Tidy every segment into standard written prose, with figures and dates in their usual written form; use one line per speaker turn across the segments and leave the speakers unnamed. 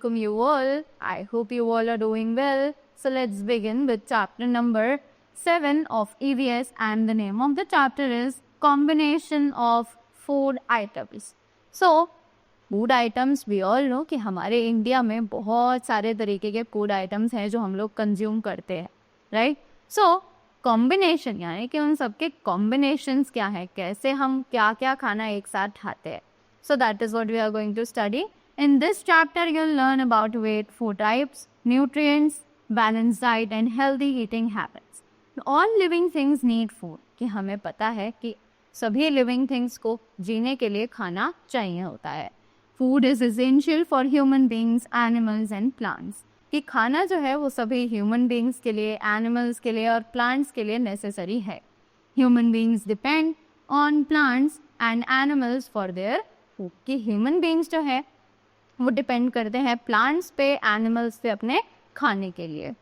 welcome you all. I hope you all are doing well. So let's begin with chapter number 7 of EVS, and the name of the chapter is Combination of Food Items. So food items we all know कि हमारे India में बहुत सारे तरीके के food items हैं जो हम लोग कंज्यूम करते हैं, राइट. सो कॉम्बिनेशन यानी कि उन सबके कॉम्बिनेशंस क्या है, कैसे हम क्या क्या खाना एक साथ खाते हैं. So that is what we are going to study in this chapter. You will learn about weight, food types, nutrients, balance diet and healthy eating habits. All living things need food, कि हमें पता है कि सभी living things को जीने के लिए खाना चाहिए होता है. Food is essential for human beings, animals and plants, कि खाना जो है वो सभी ह्यूमन बींग्स के लिए, एनिमल्स के लिए और प्लांट्स के लिए नेसेसरी है. Human beings depend on plants and animals for their food, कि ह्यूमन बींग्स जो है वो डिपेंड करते हैं प्लांट्स पे, एनिमल्स पे अपने खाने के लिए.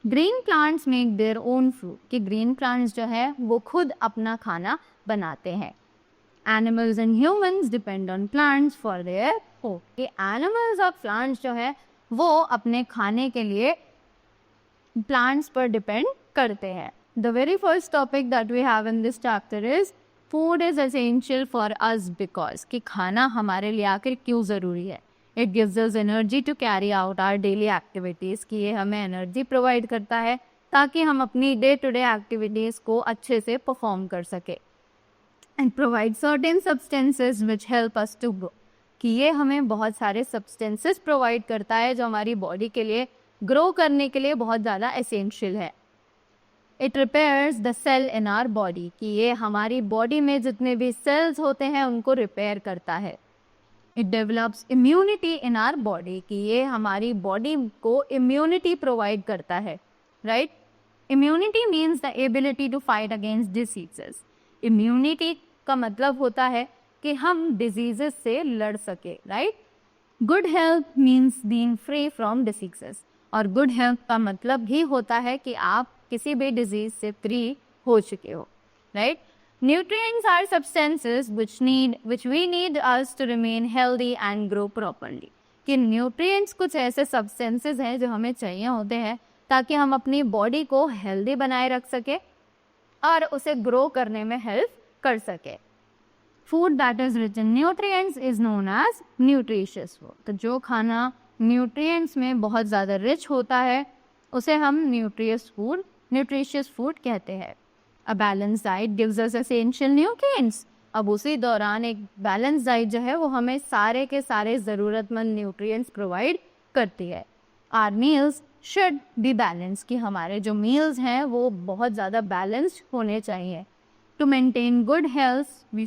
Green plants make their own food, कि ग्रीन प्लांट्स जो है वो खुद अपना खाना बनाते हैं. Animals and humans depend on plants for their food, कि animals और plants जो है वो अपने खाने के लिए plants पर depend करते हैं. The very first topic that we have in this chapter is food is essential for us because, कि खाना हमारे लिए आखिर क्यों ज़रूरी है. It gives us energy to carry out our daily activities, कि ये हमें एनर्जी प्रोवाइड करता है ताकि हम अपनी डे टू डे एक्टिविटीज़ को अच्छे से परफॉर्म कर सके. And provide certain substances which help us to grow, कि ये हमें बहुत सारे सब्सटेंसेस प्रोवाइड करता है जो हमारी बॉडी के लिए ग्रो करने के लिए बहुत ज़्यादा एसेंशियल है. It repairs the cell in our body, कि ये हमारी बॉडी में जितने भी सेल्स होते हैं उनको रिपेयर करता है. It develops immunity in our body, कि ये हमारी बॉडी को इम्यूनिटी प्रोवाइड करता है, right. Immunity means the ability to fight against diseases. Immunity का मतलब होता है कि हम डिजीजेस से लड़ सके, right. Good health means being free from diseases, और गुड हेल्थ का मतलब भी होता है कि आप किसी भी डिजीज से फ्री हो चुके हो, right. Nutrients are substances which we need us to remain healthy and grow properly, कि न्यूट्रिएंट्स कुछ ऐसे सब्सटेंसेस हैं जो हमें चाहिए होते हैं ताकि हम अपनी बॉडी को हेल्दी बनाए रख सके और उसे ग्रो करने में हेल्प कर सके. Food that is rich in nutrients is known as nutritious food, तो जो खाना न्यूट्रिएंट्स में बहुत ज़्यादा रिच होता है उसे हम न्यूट्रिशियस फूड कहते हैं. A balance diet gives us essential nutrients, अब उसी दौरान एक बैलेंस डाइट जो है वो हमें सारे के सारे ज़रूरतमंद न्यूट्रिएंट्स प्रोवाइड करती है. Our meals should be balance, कि हमारे जो मील्स हैं वो बहुत ज़्यादा बैलेंस्ड होने चाहिए. To maintain good health we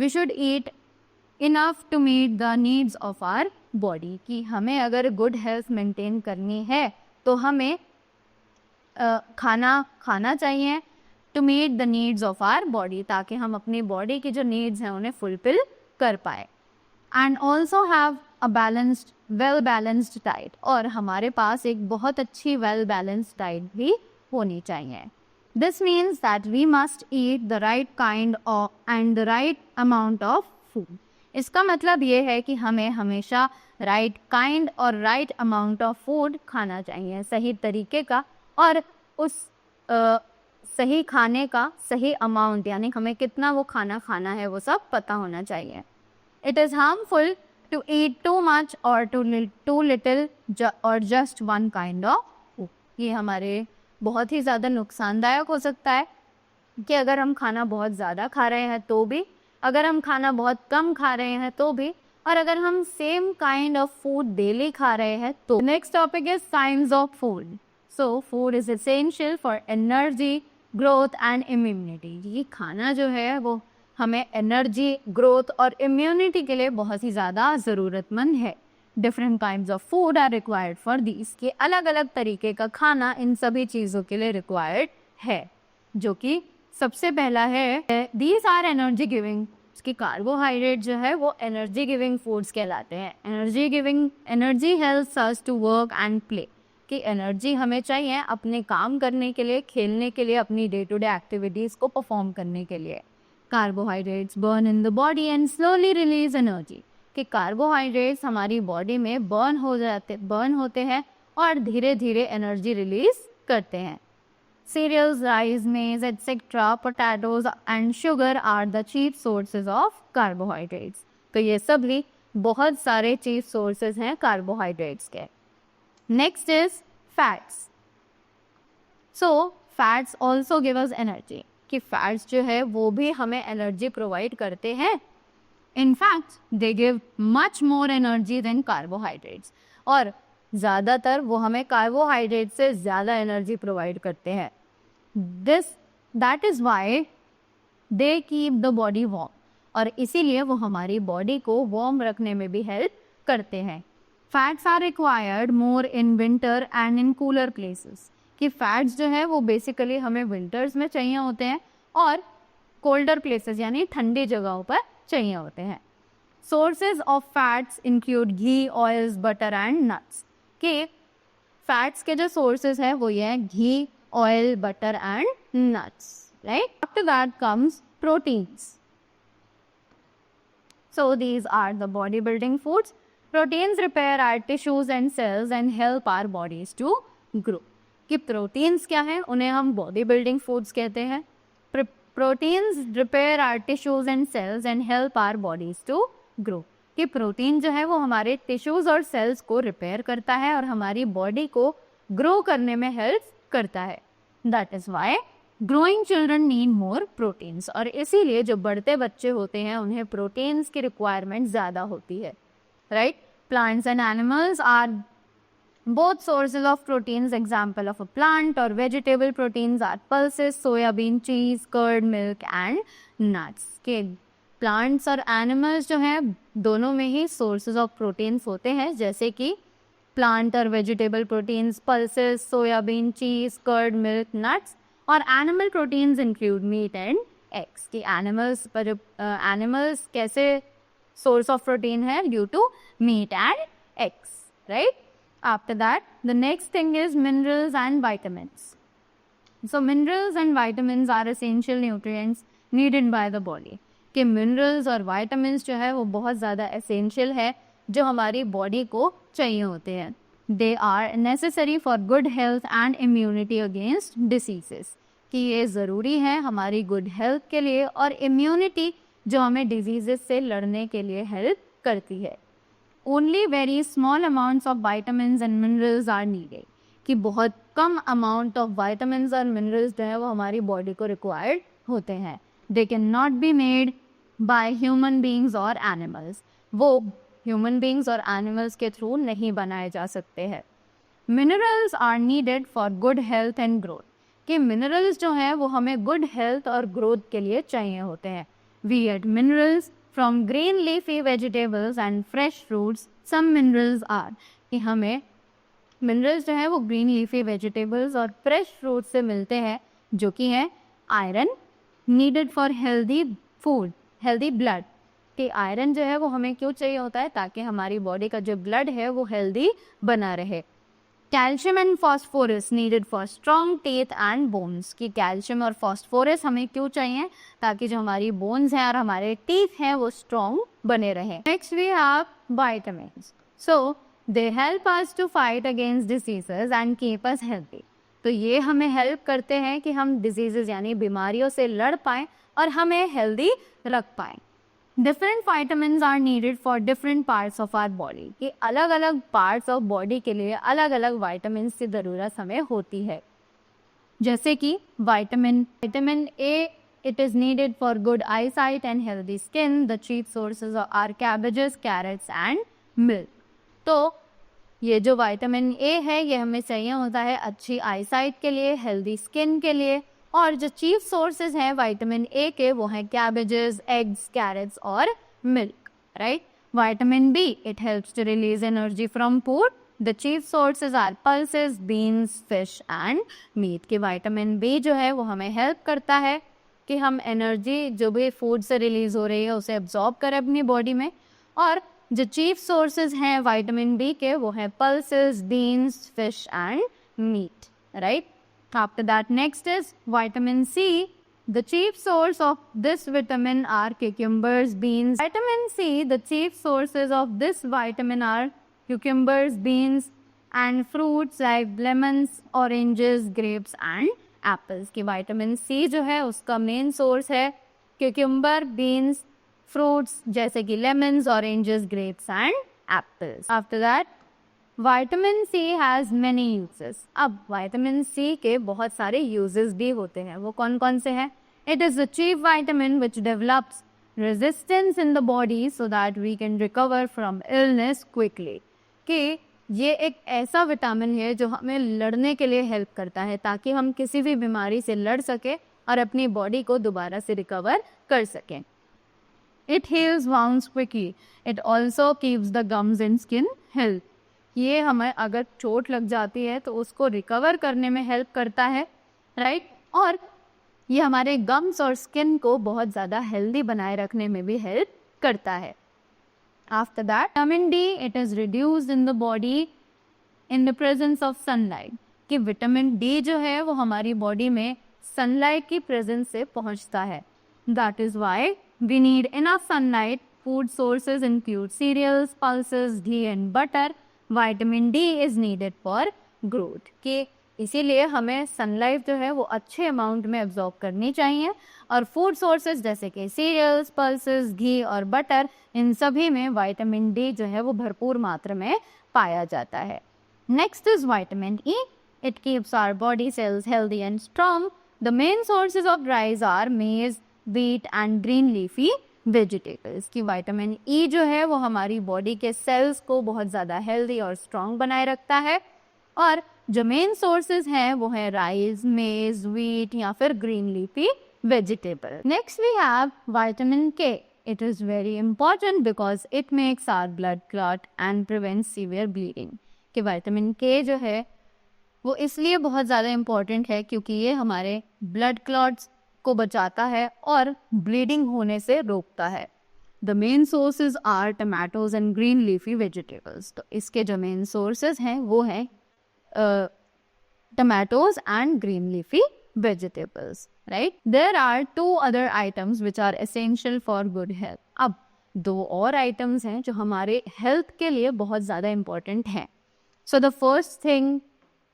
should eat enough to meet the needs of our body, कि हमें अगर गुड हेल्थ मेंटेन करनी है तो हमें खाना चाहिए to meet the needs of our body, ताकि हम अपनी बॉडी की जो नीड्स हैं उन्हें फुलफिल कर पाए. And also have a well balanced diet, और हमारे पास एक बहुत अच्छी वेल बैलेंस्ड डाइट भी होनी चाहिए. This means that we must eat the right kind of and the right amount of food. इसका मतलब ये है कि हमें हमेशा राइट काइंड और राइट अमाउंट ऑफ फूड खाना चाहिए, सही तरीके का, और उस सही खाने का सही अमाउंट, यानी हमें कितना वो खाना है वो सब पता होना चाहिए. It is harmful to eat too much or too little or just one kind of food. ये हमारे बहुत ही ज़्यादा नुकसानदायक हो सकता है कि अगर हम खाना बहुत ज़्यादा खा रहे हैं तो भी, अगर हम खाना बहुत कम खा रहे हैं तो भी, और अगर हम same kind of food daily खा रहे हैं तो. Next topic is science of food. So food is essential for energy, growth and immunity. ये खाना जो है वो हमें एनर्जी, ग्रोथ और इम्यूनिटी के लिए बहुत ही ज़्यादा ज़रूरतमंद है. Different kinds of food are required for these, के अलग अलग तरीके का खाना इन सभी चीज़ों के लिए रिक्वायर्ड है. जो कि सबसे पहला है दीज आर एनर्जी गिविंग, कि कार्बोहाइड्रेट जो है वो एनर्जी गिविंग फूड्स कहलाते हैं. Energy helps us to work and play, कि एनर्जी हमें चाहिए अपने काम करने के लिए, खेलने के लिए, अपनी डे टू डे एक्टिविटीज़ को परफॉर्म करने के लिए. Carbohydrates burn in the body and slowly release energy. कि कार्बोहाइड्रेट्स हमारी बॉडी में बर्न होते हैं और धीरे धीरे एनर्जी रिलीज करते हैं. Cereals, rice, maize, etc., potatoes and sugar are the chief sources of carbohydrates. तो ये सभी बहुत सारे chief sources हैं carbohydrates के. Next is fats. So fats also give us energy. कि fats जो है वो भी हमें energy provide करते हैं. In fact, they give much more energy than carbohydrates. और ज़्यादातर वो हमें कार्बोहाइड्रेट से ज़्यादा एनर्जी प्रोवाइड करते हैं. That is why they keep the body warm. और इसीलिए वो हमारी बॉडी को वार्म रखने में भी हेल्प करते हैं. Fats are required more in winter and in cooler places. कि फैट्स जो है वो बेसिकली हमें विंटर्स में चाहिए होते हैं और कोल्डर प्लेसेस यानी ठंडी जगहों पर चाहिए होते हैं. Sources of fats include ghee, oils, butter and nuts. कि फैट्स के जो सोर्सेज हैं वो ये हैं घी, oil, butter and nuts. Right. After that comes proteins. So these are the body building foods. Proteins repair our tissues and cells and help our bodies to grow. कि proteins क्या हैं उन्हें हम बॉडी बिल्डिंग फूड्स कहते हैं. Proteins repair our tissues and cells and help our bodies to grow. कि protein जो है वो हमारे टिश्यूज और सेल्स को रिपेयर करता है और हमारी बॉडी को ग्रो करने में हेल्प करता है. That is why growing children need more proteins. और इसीलिए जो बढ़ते बच्चे होते हैं उन्हें प्रोटीन्स की रिक्वायरमेंट ज़्यादा होती है. Right. Plants and animals are both sources of proteins. Example of a plant or vegetable proteins are pulses, soyabean, cheese, curd, milk and nuts. के plants और animals जो हैं दोनों में ही sources of proteins होते हैं. जैसे कि plant और vegetable proteins, pulses, soyabean, cheese, curd, milk, nuts. और animal proteins include meat and eggs. कि animals पर animals कैसे source of protein है due to meat and eggs. Right. After that, the next thing is minerals and vitamins. So minerals and vitamins are essential nutrients needed by the body. कि minerals और vitamins जो है वो बहुत ज़्यादा essential है जो हमारी body को चाहिए होते हैं. They are necessary for good health and immunity against diseases. कि ये ज़रूरी है हमारी good health के लिए और immunity जो हमें diseases से लड़ने के लिए help करती है. Only very small amounts of vitamins and minerals are needed. कि बहुत कम amount of vitamins और minerals जो है वो हमारी body को required होते हैं. They cannot be made by human beings or animals. वो human beings और animals के through नहीं बनाए जा सकते हैं. Minerals are needed for good health and growth. कि minerals जो है वो हमें good health और growth के लिए चाहिए होते हैं. We get minerals from green leafy vegetables and fresh fruits. Some minerals are. कि हमें minerals जो है वो green leafy vegetables और fresh fruits से मिलते हैं जो कि है iron needed for healthy food, healthy blood. कि iron जो है वो हमें क्यों चाहिए होता है ताकि हमारी body का जो blood है वो healthy बना रहे. Calcium and phosphorus needed for strong teeth and bones. की कैल्शियम और फॉस्फोरस हमें क्यों चाहिए ताकि जो हमारी बोन्स हैं और हमारे टीथ हैं वो स्ट्रॉन्ग बने रहे. Next we have vitamins. So they help us to fight against diseases and keep us healthy. तो ये हमें हेल्प करते हैं कि हम डिजीजेज यानी बीमारियों से लड़ पाएँ और हमें हेल्दी रख पाएँ. Different vitamins are needed for different parts of our body. कि अलग अलग पार्ट्स ऑफ बॉडी के लिए अलग अलग vitamins की ज़रूरत हमें होती है. जैसे कि vitamin A it is needed for good eyesight and healthy skin. The chief sources are cabbages, carrots and milk. तो ये जो विटामिन ए है ये हमें चाहिए होता है अच्छी आई साइट के लिए, हेल्दी स्किन के लिए. और जो चीफ सोर्सेज हैं विटामिन ए के वो हैं कैबेजेस, एग्स, कैरेट्स और milk. Right. Vitamin B it helps to release energy from food. The chief sources are pulses, beans, fish and meat. कि विटामिन बी जो है वो हमें हेल्प करता है कि हम एनर्जी जो भी फूड से रिलीज हो रही है उसे एब्जॉर्ब करें अपनी बॉडी में. और जो चीफ सोर्सेज हैं विटामिन बी के वो हैं pulses, beans, fish and meat. Right. After that, next is vitamin C. The chief source of this vitamin are cucumbers, beans. Vitamin C, the chief sources of this vitamin are cucumbers, beans and fruits like lemons, oranges, grapes and apples. कि vitamin C जो है उसका main source है cucumber, beans, fruits जैसे कि lemons, oranges, grapes and apples. After that, Vitamin C has many uses. अब vitamin C के बहुत सारे uses भी होते हैं. वो कौन कौन से हैं? It is the chief vitamin which develops resistance in the body so that we can recover from illness quickly. कि ये एक ऐसा विटामिन है जो हमें लड़ने के लिए हेल्प करता है ताकि हम किसी भी बीमारी से लड़ सके और अपनी बॉडी को दोबारा से रिकवर कर सकें. It heals wounds quickly. It also keeps the gums and skin healthy. ये हमें अगर चोट लग जाती है तो उसको रिकवर करने में हेल्प करता है, राइट? और ये हमारे गम्स और स्किन को बहुत ज़्यादा हेल्दी बनाए रखने में भी हेल्प करता है. After that, vitamin D, it is reduced in the body in the presence of sunlight. कि विटामिन डी जो है वो हमारी बॉडी में सनलाइट की प्रेजेंस से पहुंचता है. That is why we need enough sunlight. Food sources include cereals, pulses, ghee and butter. Vitamin D is needed for growth. कि इसीलिए हमें सनलाइट जो है वो अच्छे अमाउंट में एब्जॉर्ब करनी चाहिए. और फूड सोर्सेज जैसे कि सीरियल्स, पल्सेस, घी और बटर, इन सभी में विटामिन डी जो है वो भरपूर मात्रा में पाया जाता है. Next is vitamin E. It keeps our body cells healthy and strong. The main sources of rice are maize, wheat and green leafy vegetables. की विटामिन ई जो है वो हमारी बॉडी के सेल्स को बहुत ज़्यादा हेल्दी और स्ट्रॉन्ग बनाए रखता है. और जो मेन सोर्सेज हैं वो है राइस, मेज, व्हीट या फिर green leafy vegetable. Next we have vitamin K. It is very important because it makes our blood clot and prevents severe bleeding. कि विटामिन के जो है वो इसलिए बहुत ज़्यादा इम्पॉर्टेंट है क्योंकि ये हमारे ब्लड क्लॉट्स को बचाता है और ब्लीडिंग होने से रोकता है. The main sources are tomatoes and green leafy vegetables. तो इसके जो मेन सोर्सेज हैं वो हैं tomatoes and green leafy vegetables, right? There are two other items which are essential for good health. अब दो और items हैं जो हमारे health के लिए बहुत ज़्यादा important हैं. So the first thing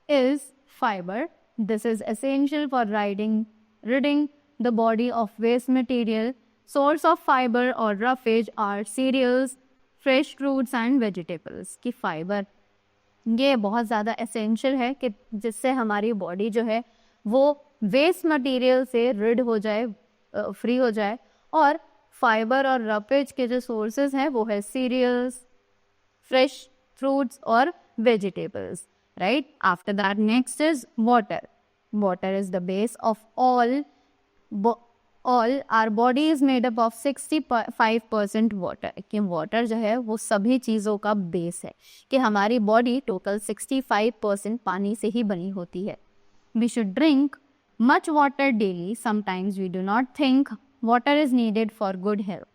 is fiber. This is essential for ridding the body of waste material. Source of fiber or roughage are cereals, fresh fruits and vegetables. कि fiber ये बहुत ज़्यादा एसेंशियल है कि जिससे हमारी बॉडी जो है वो वेस्ट मटेरियल से रिड हो जाए, फ्री हो जाए. और फाइबर और रपेज के जो सोर्सेज हैं वो है सीरियल्स, फ्रेश फ्रूट्स और vegetables, right? After that next is water. Water is the base of all our body is made up of 65% water. कि वाटर जो है वो सभी चीज़ों का बेस है. कि हमारी बॉडी टोटल 65% पानी से ही बनी होती है. We should drink much water daily. Sometimes we do not think water is needed for good health.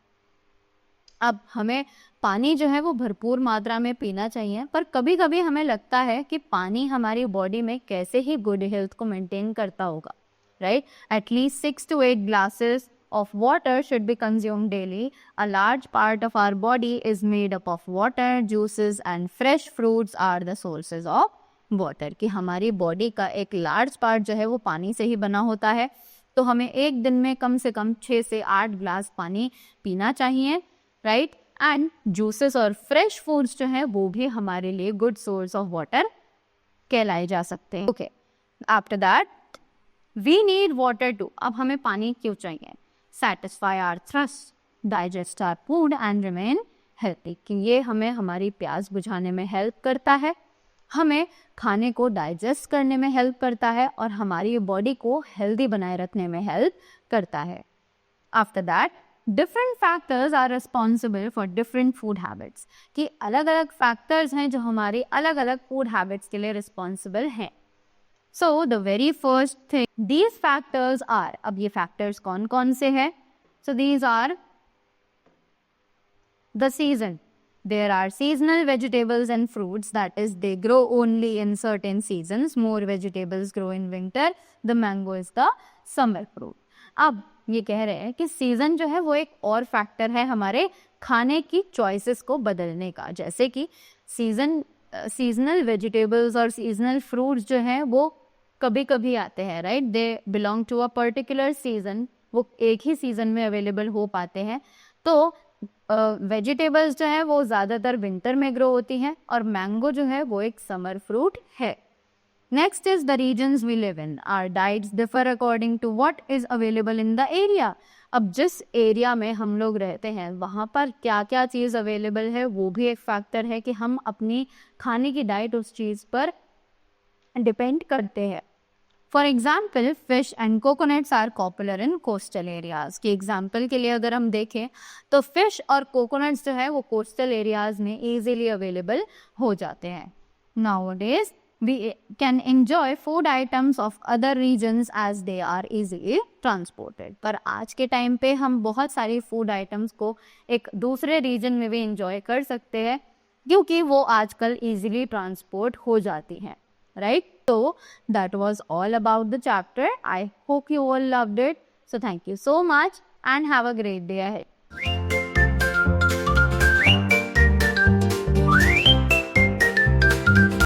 अब हमें पानी जो है वो भरपूर मात्रा में पीना चाहिए, पर कभी कभी हमें लगता है कि पानी हमारी बॉडी में कैसे ही गुड हेल्थ को मेंटेन करता होगा, right? At least 6 to 8 glasses of water should be consumed daily. A large part of our body is made up of water. Juices and fresh fruits are the sources of water. कि हमारी body का एक large part जो है वो पानी से ही बना होता है. तो हमें एक दिन में कम से कम 6 से 8 ग्लास पानी पीना चाहिए, राइट? एंड जूसेस और फ्रेश फूड्स जो हैं वो भी हमारे लिए गुड सोर्स ऑफ वाटर कहलाए जा सकते हैं. Okay, after that We need water too. अब हमें पानी क्यों चाहिए? Satisfy our thirst, digest our food and remain healthy. कि ये हमें हमारी प्यास बुझाने में हेल्प करता है, हमें खाने को डाइजेस्ट करने में हेल्प करता है और हमारी बॉडी को हेल्दी बनाए रखने में हेल्प करता है. After that, different factors are responsible for different food habits. कि अलग अलग फैक्टर्स हैं जो हमारी अलग अलग फूड हैबिट्स के लिए रिस्पॉन्सिबल हैं. So the very first thing, these factors are, अब ये factors कौन कौन से हैं? So these are the season. There are seasonal vegetables and fruits, that is they grow only in certain seasons. More vegetables grow in winter. The mango is the summer fruit. अब ये कह रहे हैं कि सीजन जो है वो एक और फैक्टर है हमारे खाने की चॉइसेस को बदलने का। जैसे कि सीजनल वेजिटेबल्स और सीजनल फ्रूट्स जो हैं वो कभी कभी आते हैं, right, they belong to a particular season, वो एक ही सीजन में अवेलेबल हो पाते हैं। तो वेजिटेबल्स जो है वो ज़्यादातर विंटर में ग्रो होती हैं और मैंगो जो है वो एक समर फ्रूट है। Next is the regions we live in, our diets differ according to what is available in the area. अब जिस एरिया में हम लोग रहते हैं वहाँ पर क्या क्या चीज़ अवेलेबल है वो भी एक फैक्टर है कि हम अपनी खाने की डाइट उस चीज़ पर डिपेंड करते हैं। For example fish and coconuts are popular in coastal areas. की एग्जाम्पल के लिए अगर हम देखें तो फिश और कोकोनट्स जो है वो कोस्टल एरियाज में इजीली अवेलेबल हो जाते हैं। Nowadays we can enjoy food items of other regions as they are easily transported। पर आज के टाइम पे हम बहुत सारी फूड आइटम्स को एक दूसरे रीजन में भी इंजॉय कर सकते हैं क्योंकि वो आजकल इजीली ट्रांसपोर्ट हो जाती हैं, right. So that was all about the chapter. I hope you all loved it. So thank you so much and have a great day ahead.